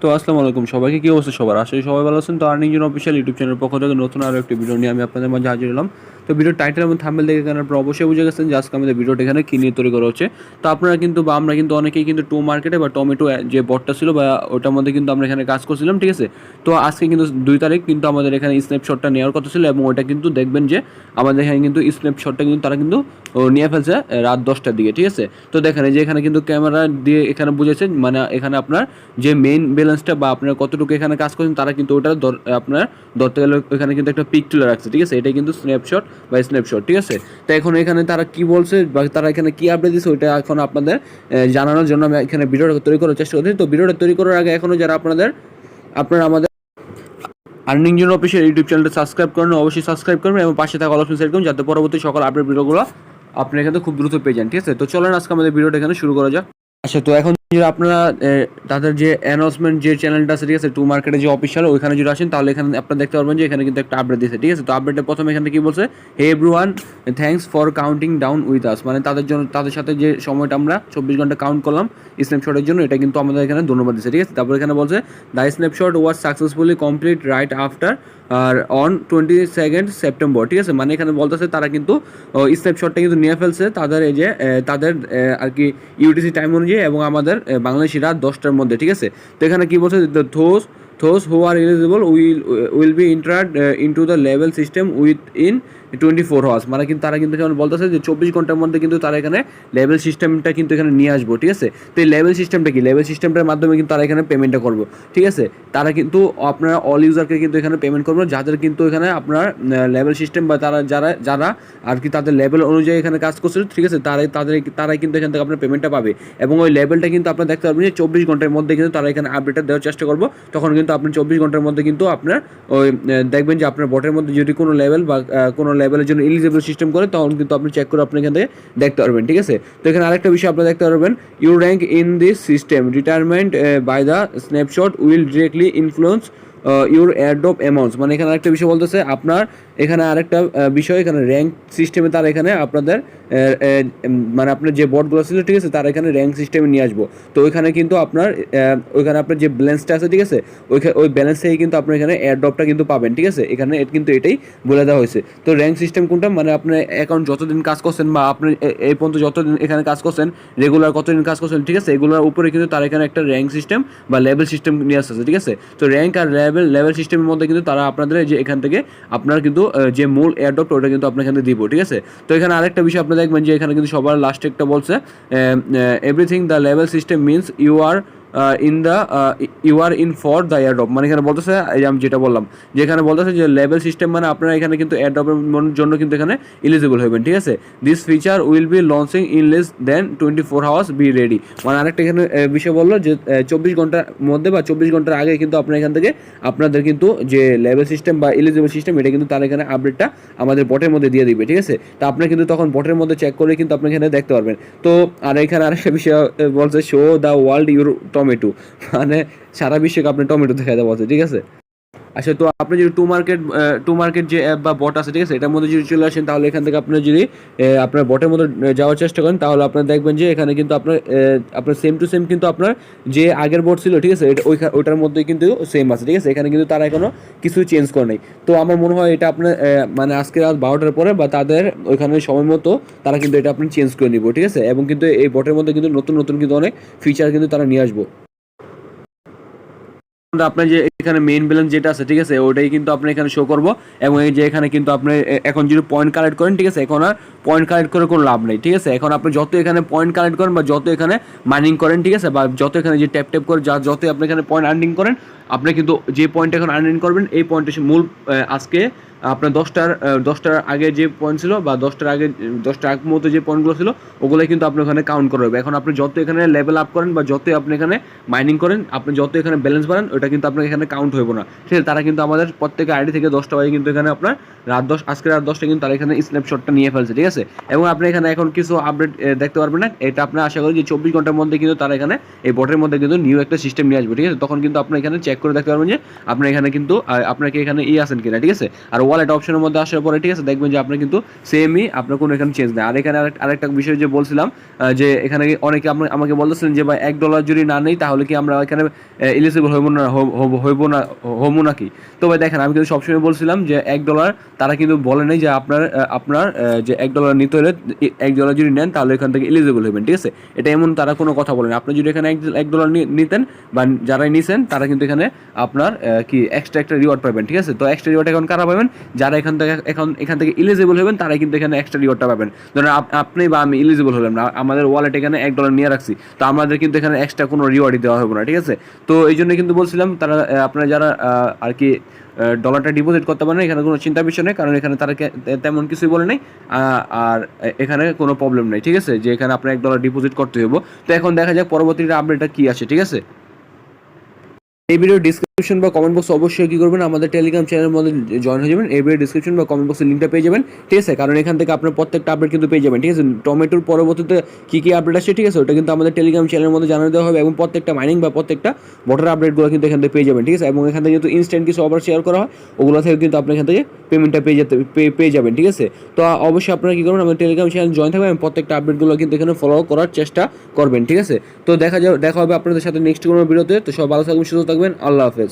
তো আসসালামু আলাইকুম সবাইকে, কি অবস্থা সবার? আশা করি সবাই ভালো আছেন। তো আর্নিং জোন অফিসিয়াল ইউটিউব চ্যানেলের পক্ষ থেকে নতুন আরও একটি ভিডিও নিয়ে আমি আপনাদের মাঝে হাজির হলাম। তো ভিডিও টাইটেল এবং থাম্বনেল দেখে এখানে আপনারা অবশ্যই বুঝে গেছেন যে আজকে আমাদের ভিডিওটা এখানে কী নিয়ে তৈরি করা হচ্ছে। তো আপনারা কিন্তু বা আমরা কিন্তু অনেকেই কিন্তু টু মার্কেটে বা টমেটো যে বটটা ছিল বা ওটার মধ্যে কিন্তু আমরা এখানে কাজ করছিলাম, ঠিক আছে? তো আজকে কিন্তু 2 তারিখ কিন্তু আমাদের এখানে স্ন্যাপশটটা নেওয়ার কথা ছিল এবং ওটা কিন্তু দেখবেন যে আমাদের এখানে কিন্তু স্ন্যাপশটটা কিন্তু তারা কিন্তু নিয়ে ফেলছে রাত 10টার দিকে, ঠিক আছে? তো দেখেন এই যে এখানে কিন্তু ক্যামেরা দিয়ে এখানে বুঝেছে, মানে এখানে আপনার যে মেইন ব্যালেন্সটা বা আপনার কতটুকু এখানে কাজ করছেন তারা কিন্তু ওটা আপনার ধরতে গেলে এখানে কিন্তু একটা পিক তুলে রাখছে, ঠিক আছে? এটাই কিন্তু স্ন্যাপশট, ঠিক আছে? তো এখন এখানে তারা কি বলছে বা তারা এখানে কি আপডেট দিচ্ছে ওইটা এখন আপনাদের জানানোর জন্য আমি এখানে ভিডিওটা তৈরি করার চেষ্টা করছি। তো ভিডিওটা তৈরি করার আগে এখনও যারা আপনারা আমাদের আর্নিং জোন অফিসিয়াল ইউটিউব চ্যানেলটা সাবস্ক্রাইব করেন, অবশ্যই সাবস্ক্রাইব করবেন এবং পাশে থাকা অল অপশন সেট করুন যাতে পরবর্তী সকল আপডেট ভিডিওগুলো আপনি এখানে খুব দ্রুত পেয়ে যান, ঠিক আছে? তো চলেন আজকে আমাদের ভিডিওটা এখানে শুরু করা যাক। আচ্ছা, তো এখন যদি আপনারা তাদের যে অ্যানাউন্সমেন্ট যে চ্যানেলটা আছে, ঠিক আছে, টু মার্কেটে যে অফিসিয়াল, ওইখানে যদি আসেন তাহলে এখানে আপনারা দেখতে পারবেন যে এখানে কিন্তু একটা আপডেট দিয়েছে, ঠিক আছে? তো আপডেটের প্রথমে এখানে কি বলছে, hey everyone, thanks for counting down with us, মানে তাদের সাথে যে সময়টা আমরা 24 ঘন্টা কাউন্ট করলাম স্ন্যাপশটের জন্য, এটা কিন্তু আমাদের এখানে ধন্যবাদ দিচ্ছে, ঠিক আছে? তারপর এখানে বলছে the snapshot was successfully complete right after or on 22 September, ঠিক আছে? মানে এখানে বলতেছে তারা কিন্তু স্ন্যাপশটটা কিন্তু নিয়ে ফেলছে তাদের এই যে তাদের আর কি ইউটিসি টাইম অনুযায়ী এবং আমাদের বাংলাদেশি রাত 10টার মধ্যে, ঠিক আছে? তো এখানে কি বলছে, those who are eligible will be entered into the level system within 24 hours, মানে কিন্তু তারা কিন্তু যেমন বলতেছে যে 24 ঘন্টার মধ্যে কিন্তু তারা এখানে লেভেল সিস্টেমটা কিন্তু এখানে নিয়ে আসবো, ঠিক আছে? তো এই লেভেল সিস্টেমটা কি, লেভেল সিস্টেমটার মাধ্যমে কিন্তু তারা এখানে পেমেন্টটা করবো, ঠিক আছে? তারা কিন্তু আপনারা অল ইউজারকে কিন্তু এখানে পেমেন্ট করবো, যাদের কিন্তু এখানে আপনার লেভেল সিস্টেম বা যারা আর কি তাদের লেভেল অনুযায়ী এখানে কাজ করছিল, ঠিক আছে? তারাই কিন্তু এখান থেকে আপনার পেমেন্টটা পাবে এবং ওই লেভেলটা কিন্তু আপনারা দেখতে পারবেন যে 24 ঘন্টার মধ্যে কিন্তু তারা এখানে আপডেটটা দেওয়ার চেষ্টা করবো। তখন কিন্তু আপনি 24 ঘন্টার মধ্যে কিন্তু আপনার ওই দেখবেন যে আপনার বটের মধ্যে যদি কোনো লেভেল বা কোনো লেভেলের জন্য এলিজিবল সিস্টেম করে তখন কিন্তু আপনি চেক করে আপনি এখান থেকে দেখতে পারবেন, ঠিক আছে? তো এখানে আরেকটা বিষয় আপনারা দেখতে পারবেন, you rank in this system retirement by the snapshot will directly influence your airdrop amounts, মানে এখানে আরেকটা বিষয় বলতেছে আপনার এখানে আরেকটা বিষয়, এখানে র্যাঙ্ক সিস্টেমে তারা এখানে আপনাদের মানে আপনার যে বটগুলো ছিল, ঠিক আছে, তারা এখানে র্যাঙ্ক সিস্টেমে নিয়ে আসবো। তো ওইখানে কিন্তু ওইখানে আপনার যে ব্যালেন্সটা আছে, ঠিক আছে, ওই ব্যালেন্স থেকে কিন্তু আপনার এখানে এয়ারড্রপটা কিন্তু পাবেন, ঠিক আছে? এখানে কিন্তু এটাই বলে দেওয়া হয়েছে। তো র্যাঙ্ক সিস্টেম কোনটা, মানে আপনার অ্যাকাউন্ট যতদিন কাজ করছেন বা আপনি এই পর্যন্ত যতদিন এখানে কাজ করছেন, রেগুলার কতদিন কাজ করছেন, ঠিক আছে, এগুলোর উপরে কিন্তু তারা এখানে একটা র্যাঙ্ক সিস্টেম বা লেভেল সিস্টেম নিয়ে আসছে, ঠিক আছে? তো র্যাঙ্ক আর লেভেল সিস্টেমের মধ্যে কিন্তু তারা আপনাদের যে এখান থেকে আপনার কিন্তু যে মূল এয়ারড্রপটা ওটা কিন্তু আপনার এখানে দিব, ঠিক আছে? তো এখানে আরেকটা বিষয় আপনি দেখবেন যে এখানে কিন্তু সবার লাস্টে একটা বলছে everything the level system means you are in for the airdrop, মানে এখানে বলতেছে আমি যেটা বললাম যে এখানে বলতেছে যে লেভেল সিস্টেম মানে আপনারা এখানে কিন্তু এয়ারড্রপের জন্য কিন্তু এখানে এলিজিবল হবেন, ঠিক আছে? This feature will be launching in less than 24 hours, be ready, মানে আরেকটা এখানে বিষয় বললো যে 24 ঘন্টার মধ্যে বা 24 ঘন্টার আগে কিন্তু আপনার এখান থেকে আপনাদের কিন্তু যে লেভেল সিস্টেম বা এলিজিবল সিস্টেম এটা কিন্তু তারা এখানে আপডেটটা আমাদের বটের মধ্যে দিয়ে দিবে, ঠিক আছে? তো আপনি কিন্তু তখন বটের মধ্যে চেক করে কিন্তু আপনি এখানে দেখতে পারবেন। তো আর এখানে আরেকটা বিষয় বলছে show the world your tomato, মানে সারা বিশ্বকে আপনি টমেটো দেখাতে বলছে, ঠিক আছে? আচ্ছা, তো আপনি যদি টু মার্কেট যে অ্যাপ বা বট আছে, ঠিক আছে, এটার মধ্যে যদি চলে আসেন তাহলে এখান থেকে আপনি যদি আপনার বটের মধ্যে যাওয়ার চেষ্টা করেন তাহলে আপনার দেখবেন যে এখানে কিন্তু আপনার সেম টু সেম কিন্তু আপনার যে আগের বট ছিল, ঠিক আছে, ওইটার মধ্যেই কিন্তু সেম আছে, ঠিক আছে? এখানে কিন্তু তারা এখনো কিছু চেঞ্জ করে নাই। তো আমার মনে হয় এটা আপনার মানে আজকে রাত 12টার পরে বা তাদের ওইখানে সময় মতো তারা কিন্তু এটা আপনি চেঞ্জ করে নিব, ঠিক আছে? এবং কিন্তু এই বটের মধ্যে কিন্তু নতুন নতুন কিন্তু অনেক ফিচার কিন্তু তারা নিয়ে আসবো। আপনার যে এখানে মেইন ব্যালেন্স যেটা আছে, ঠিক আছে, ওটাই কিন্তু আপনি এখানে শো করবো এবং এই যে এখানে কিন্তু আপনি এখন যদি পয়েন্ট কালেক্ট করেন, ঠিক আছে, এখন আর পয়েন্ট কালেক্ট করে কোনো লাভ নেই, ঠিক আছে? এখন আপনি যত এখানে পয়েন্ট কালেক্ট করেন বা যত এখানে মাইনিং করেন, ঠিক আছে, বা যত এখানে যে ট্যাপ করে যত আপনি এখানে পয়েন্ট আর্নিং করেন, আপনি কিন্তু যে পয়েন্ট এখন আর্নিং করবেন এই পয়েন্টের মূল আজকে আপনার 10টার আগে যে পয়েন্ট ছিল বা 10টার আগ মতো যে পয়েন্টগুলো ছিল ওগুলোই কিন্তু আপনি ওখানে কাউন্ট করে হবে। এখন আপনি যত এখানে লেভেল আপ করেন বা যতই আপনি এখানে মাইনিং করেন, আপনি যত এখানে ব্যালেন্স বাড়ান, ওটা কিন্তু আপনার এখানে কাউন্ট হইব না, ঠিক আছে? তারা কিন্তু আমাদের প্রত্যেকের আইডি থেকে 10টা বাজে কিন্তু এখানে আপনার আজকে রাত 10টা কিন্তু তারা এখানে স্ন্যাপশটটা নিয়ে ফেলছে, ঠিক আছে? এবং আপনি এখানে এখন কিছু আপডেট দেখতে পারবেন না, এটা আপনার আশা করি যে 24 ঘন্টার মধ্যে কিন্তু তারা এখানে এই বটের মধ্যে কিন্তু নিউ একটা সিস্টেম নিয়ে আসবে, ঠিক আছে? তখন কিন্তু আপনি এখানে চেক করে দেখতে পারবেন যে আপনার এখানে কিন্তু আপনাকে এখানে আসেন কিনা, ঠিক আছে? আর ওয়ালেট অপশনের মধ্যে আসার পরে ঠিক আছে দেখবেন যে আপনার কিন্তু সেমই, আপনার কোনো এখানে চেঞ্জ নেই। আর এখানে আরেকটা বিষয় যে বলছিলাম যে এখানে অনেকে আমাকে বলতেছিলেন যে ভাই $1 যদি না নেই তাহলে কি আমরা এখানে এলিজিবল হইব নাকি? তো ভাই দেখেন আমি কিন্তু সবসময় বলছিলাম যে $1 তারা কিন্তু বলে নাই যে আপনার যে $1 নিতে হলে $1 যদি নেন তাহলে এখান থেকে এলিজিবল হবেন, ঠিক আছে? এটা এমন তারা কোনো কথা বলেন। আপনি যদি এখানে $1 নিতেন বা যারাই নিছেন তারা কিন্তু এখানে আপনার কি এক্সট্রা একটা রিওয়ার্ড পাবেন, ঠিক আছে? তো এক্সট্রা রিওয়ার্ড এখন কারা পাবেন? যারা এখান থেকে এলিজিবল হবেন তারাই কিন্তু এখানে এক্সট্রা রিওয়ার্ডটা পাবেন। ধরেন আপনি বা আমি এলিজিবল হলাম না, আমাদের ওয়ালেট এখানে $1 নিয়ে রাখছি, তো আমাদের কিন্তু এখানে এক্সট্রা কোনো রিওয়ার্ডই দেওয়া হবে না, ঠিক আছে? তো এই জন্য কিন্তু বলছিলাম তারা আপনারা যারা আর কি ডলারটা ডিপোজিট করতে পারেন এখানে কোনো চিন্তার বিষয় নেই, কারণ এখানে তারা তেমন কিছুই বলে নাই। আর এখানে কোনো প্রবলেম নেই, ঠিক আছে, যে এখানে আপনার $1 ডিপোজিট করতে হইব। তো এখন দেখা যাক পরবর্তীতে আপডেটটা কি আসে, ঠিক আছে? এই ভিডিওর ডিসক্রিপশন বা কমেন্ট বক্স অবশ্যই কী করবেন, আমাদের টেলিগ্রাম চ্যানেলের মধ্যে জয়েন হয়ে যাবেন। এই ভিডিওর ডিসক্রিপশন বা কমেন্ট বক্সের লিঙ্কটা পেয়ে যাবেন, ঠিক আছে? কারণ এখান থেকে আপনার প্রত্যেকটা আপডেট কিন্তু পেয়ে যাবেন, ঠিক আছে? টমেটোর পরবর্তীতে কী কী আপডেট আসছে, ঠিক আছে, ওটা কিন্তু আমাদের টেলিগ্রাম চ্যানেলের মধ্যে জানিয়ে দেওয়া হবে, এবং প্রত্যেকটা মাইনিং বা প্রত্যেকটা বটার আপডেটগুলো কিন্তু এখান থেকে পেয়ে যাবেন, ঠিক আছে? এবং এখান থেকে যেহেতু ইনস্ট্যান্ট কিছু অফার শেয়ার করা হয় ওগুলো থেকে কিন্তু আপনি এখান থেকে পেমেন্টটা পেয়ে যাবেন, ঠিক আছে? তো অবশ্যই আপনারা কী করবেন, আমাদের টেলিগ্রাম চ্যানেল জয়েন থাকবেন এবং প্রত্যেকটা আপডেটগুলো কিন্তু এখানে ফলো করার চেষ্টা করবেন, ঠিক আছে? তো দেখা হবে আপনাদের সাথে নেক্সট কোনো ভিডিওতে। তো সব ভালো থাকবেন, সুস্থ থাকবেন, আল্লাহ হাফেজ।